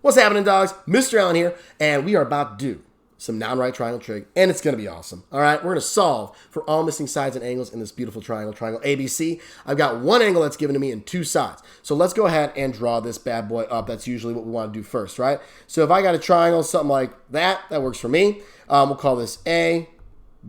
What's happening, dogs? Mr. Allen here, and we are about to do some non-right triangle trig, and it's going to be awesome. All right, we're going to solve for all missing sides and angles in this beautiful triangle ABC. I've got one angle that's given to me and two sides. So let's go ahead and draw this bad boy up. That's usually what we want to do first, right? So if I got a triangle, something like that, that works for me. We'll call this A,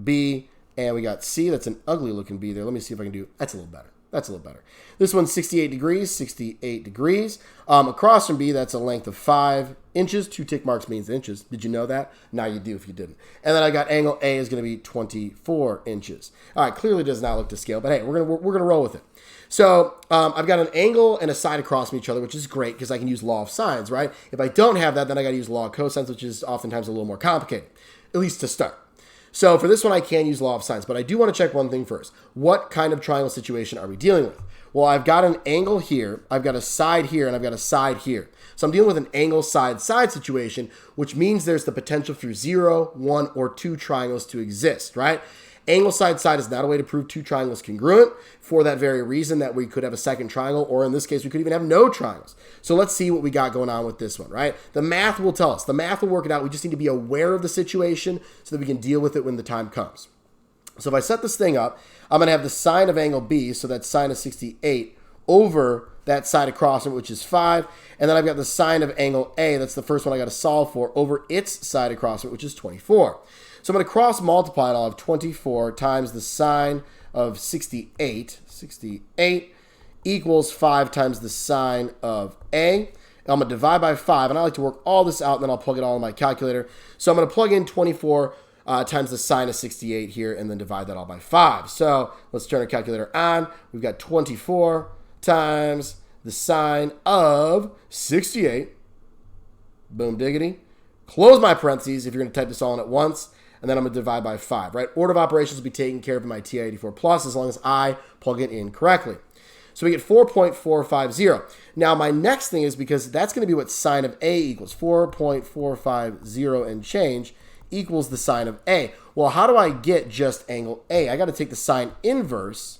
B, and we got C. That's an ugly looking B there. Let me see if I can do, that's a little better. That's a little better. This one's 68 degrees, 68 degrees. Across from B, that's a length of 5 inches. 2 tick marks means inches. Did you know that? Now you do if you didn't. And then I got angle A is going to be 24 inches. All right, clearly does not look to scale, but hey, we're gonna roll with it. So I've got an angle and a side across from each other, which is great because I can use law of sines, right? If I don't have that, then I got to use law of cosines, which is oftentimes a little more complicated, at least to start. So for this one, I can use law of sines, but I do want to check one thing first. What kind of triangle situation are we dealing with? Well, I've got an angle here, I've got a side here, and I've got a side here. So I'm dealing with an angle side situation, which means there's the potential for 0, 1, or 2 triangles to exist, right? Angle side is not a way to prove 2 triangles congruent for that very reason that we could have a second triangle, or in this case, we could even have no triangles. So let's see what we got going on with this one, right? The math will tell us. The math will work it out. We just need to be aware of the situation so that we can deal with it when the time comes. So if I set this thing up, I'm going to have the sine of angle B, so that's sine of 68, over that side across from it, which is 5. And then I've got the sine of angle A, that's the first one I got to solve for, over its side across from it, which is 24. So I'm going to cross multiply, and I'll have 24 times the sine of 68 equals 5 times the sine of A. And I'm going to divide by 5, and I like to work all this out, and then I'll plug it all in my calculator. So I'm going to plug in 24 times the sine of 68 here, and then divide that all by 5. So let's turn our calculator on. We've got 24 times the sine of 68. Boom diggity. Close my parentheses if you're going to type this all in at once. And then I'm going to divide by 5, right? Order of operations will be taken care of in my TI-84 plus as long as I plug it in correctly. So we get 4.450. Now my next thing is, because that's going to be what sine of A equals, 4.450 and change equals the sine of A. Well, how do I get just angle A? I got to take the sine inverse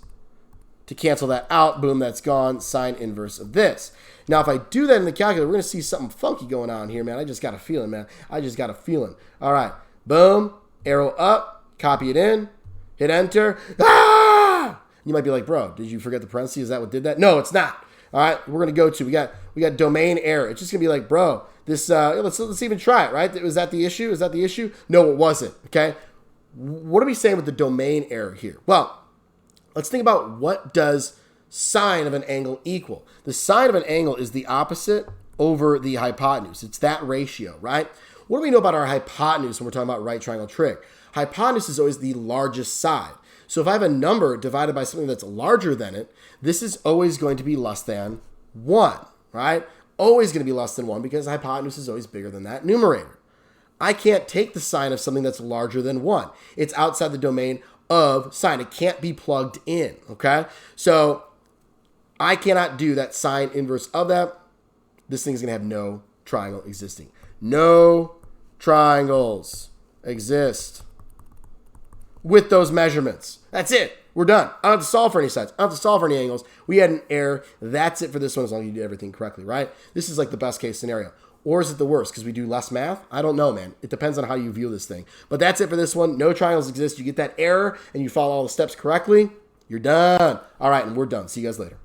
to cancel that out. Boom, that's gone. Sine inverse of this. Now, if I do that in the calculator, we're going to see something funky going on here, man. I just got a feeling, man. I just got a feeling. All right. Boom. Arrow up. Copy it in. Hit enter. Ah! You might be like, bro, did you forget the parentheses? Is that what did that? No, it's not. All right. We're going to go to, we got domain error. It's just going to be like, bro, this, let's even try it, right? Was that the issue? Is that the issue? No, it wasn't. Okay. What are we saying with the domain error here? Well, let's think about what does sine of an angle equal. The sine of an angle is the opposite over the hypotenuse. It's that ratio, right? What do we know about our hypotenuse when we're talking about right triangle trig? Hypotenuse is always the largest side. So if I have a number divided by something that's larger than it, this is always going to be less than 1, right? Always going to be less than 1 because the hypotenuse is always bigger than that numerator. I can't take the sine of something that's larger than 1. It's outside the domain of sine. It can't be plugged in, okay? So I cannot do that sine inverse of that. This thing is going to have no triangle existing. No triangles exist with those measurements. That's it. We're done. I don't have to solve for any sides. I don't have to solve for any angles. We had an error. That's it for this one as long as you did everything correctly, right? This is like the best case scenario. Or is it the worst because we do less math? I don't know, man. It depends on how you view this thing. But that's it for this one. No triangles exist. You get that error and you follow all the steps correctly. You're done. All right, and we're done. See you guys later.